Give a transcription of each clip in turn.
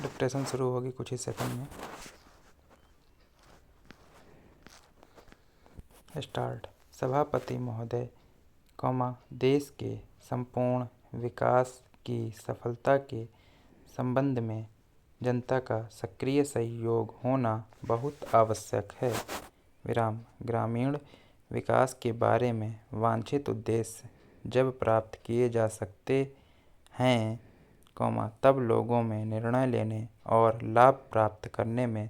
Dictation शुरू होगी कुछ ही सेकंड में। स्टार्ट। सभापति महोदय, देश के संपूर्ण विकास की सफलता के संबंध में जनता का सक्रिय सहयोग होना बहुत आवश्यक है। ग्रामीण विकास के बारे में वांछित उद्देश्य जब प्राप्त किए जा सकते हैं, तब लोगों में निर्णय लेने और लाभ प्राप्त करने में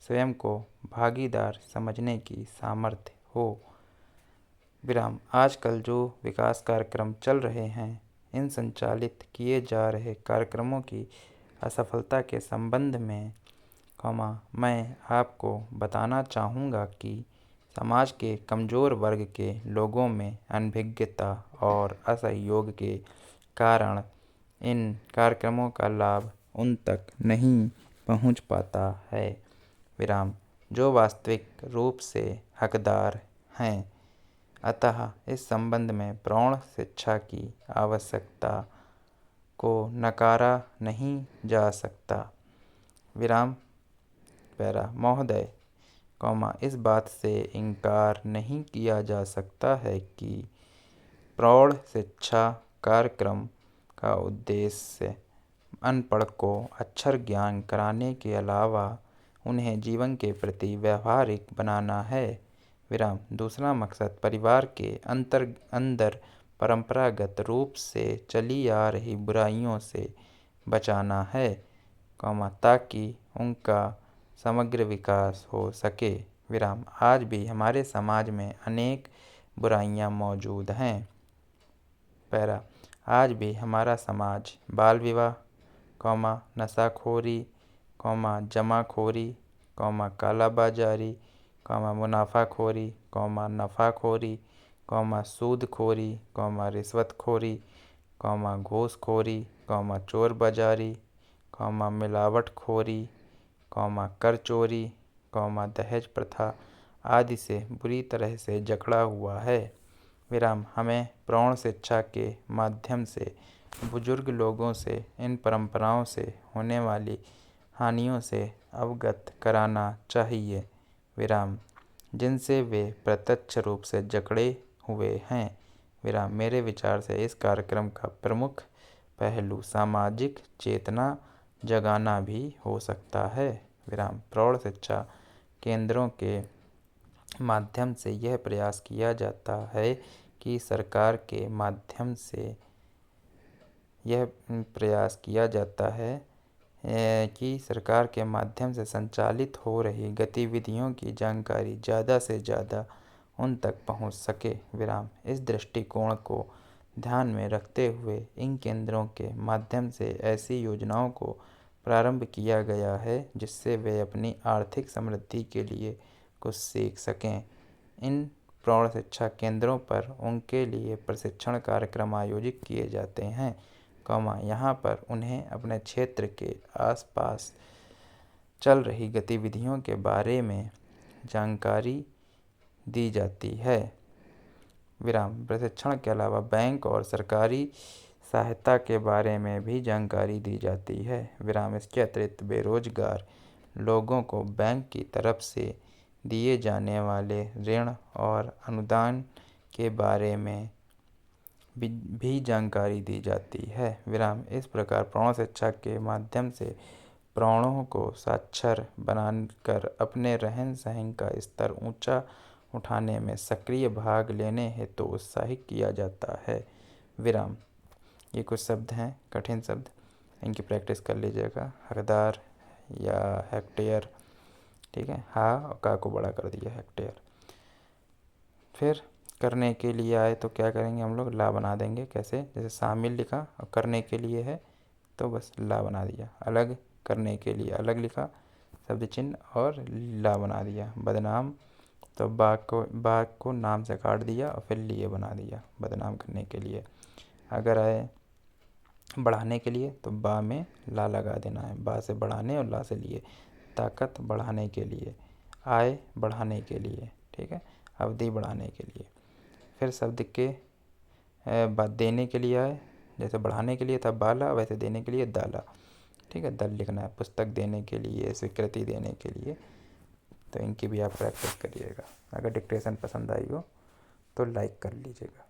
स्वयं को भागीदार समझने की सामर्थ्य हो। आजकल जो विकास कार्यक्रम चल रहे हैं, इन संचालित किए जा रहे कार्यक्रमों की असफलता के संबंध में मैं आपको बताना चाहूँगा कि समाज के कमज़ोर वर्ग के लोगों में अनभिज्ञता और असहयोग के कारण इन कार्यक्रमों का लाभ उन तक नहीं पहुँच पाता है। जो वास्तविक रूप से हकदार हैं। अतः इस संबंध में प्रौढ़ शिक्षा की आवश्यकता को नकारा नहीं जा सकता। महोदय, इस बात से इनकार नहीं किया जा सकता है कि प्रौढ़ शिक्षा कार्यक्रम का उद्देश्य अनपढ़ को अक्षर ज्ञान कराने के अलावा उन्हें जीवन के प्रति व्यावहारिक बनाना है। दूसरा मकसद परिवार के अंदर परंपरागत रूप से चली आ रही बुराइयों से बचाना है, ताकि उनका समग्र विकास हो सके। आज भी हमारे समाज में अनेक बुराइयां मौजूद हैं। आज भी हमारा समाज बाल विवाह, नशाखोरी, जमाखोरी, कालाबाजारी, मुनाफाखोरी, नफाखोरी, सूदखोरी, रिश्वतखोरी, घूसखोरी, चोर बाजारी, मिलावटखोरी, कर चोरी, दहेज प्रथा आदि से बुरी तरह से जकड़ा हुआ है। हमें प्रौढ़ शिक्षा के माध्यम से बुजुर्ग लोगों से इन परंपराओं से होने वाली हानियों से अवगत कराना चाहिए, जिनसे वे प्रत्यक्ष रूप से जकड़े हुए हैं। मेरे विचार से इस कार्यक्रम का प्रमुख पहलू सामाजिक चेतना जगाना भी हो सकता है। प्रौढ़ शिक्षा केंद्रों के माध्यम से यह प्रयास किया जाता है कि सरकार के माध्यम से संचालित हो रही गतिविधियों की जानकारी ज़्यादा से ज़्यादा उन तक पहुंच सके। इस दृष्टिकोण को ध्यान में रखते हुए इन केंद्रों के माध्यम से ऐसी योजनाओं को प्रारंभ किया गया है जिससे वे अपनी आर्थिक समृद्धि के लिए कुछ सीख सकें। इन प्रौढ़ शिक्षा केंद्रों पर उनके लिए प्रशिक्षण कार्यक्रम आयोजित किए जाते हैं, यहाँ पर उन्हें अपने क्षेत्र के आसपास चल रही गतिविधियों के बारे में जानकारी दी जाती है। प्रशिक्षण के अलावा बैंक और सरकारी सहायता के बारे में भी जानकारी दी जाती है। इसके अतिरिक्त बेरोजगार लोगों को बैंक की तरफ से दिए जाने वाले ऋण और अनुदान के बारे में भी जानकारी दी जाती है। इस प्रकार प्रौढ़ शिक्षा के माध्यम से प्रौढ़ों को साक्षर बनाकर अपने रहन सहन का स्तर ऊंचा उठाने में सक्रिय भाग लेने हेतु उत्साहित किया जाता है। ये कुछ शब्द हैं, कठिन शब्द, इनकी प्रैक्टिस कर लीजिएगा। हकदार या हेक्टेयर, ठीक है। हा और का को बड़ा कर दिया, हेक्टेयर। फिर करने के लिए आए तो क्या करेंगे हम लोग, ला बना देंगे। कैसे? जैसे शामिल लिखा और करने के लिए है तो बस ला बना दिया। अलग करने के लिए अलग लिखा, शब्द चिन्ह और ला बना दिया। बदनाम तो बाग को नाम से काट दिया और फिर लिए बना दिया, बदनाम करने के लिए। अगर आए बढ़ाने के लिए तो बा में ला लगा देना है, बा से बढ़ाने और ला से लिए। ताकत बढ़ाने के लिए, आय बढ़ाने के लिए, ठीक है, अवधि बढ़ाने के लिए। फिर शब्द के देने के लिए आए, जैसे बढ़ाने के लिए था बाला, वैसे देने के लिए दाला। ठीक है, दल लिखना है पुस्तक देने के लिए, स्वीकृति देने के लिए। तो इनकी भी आप प्रैक्टिस करिएगा। अगर डिक्टेशन पसंद आई हो तो लाइक कर लीजिएगा।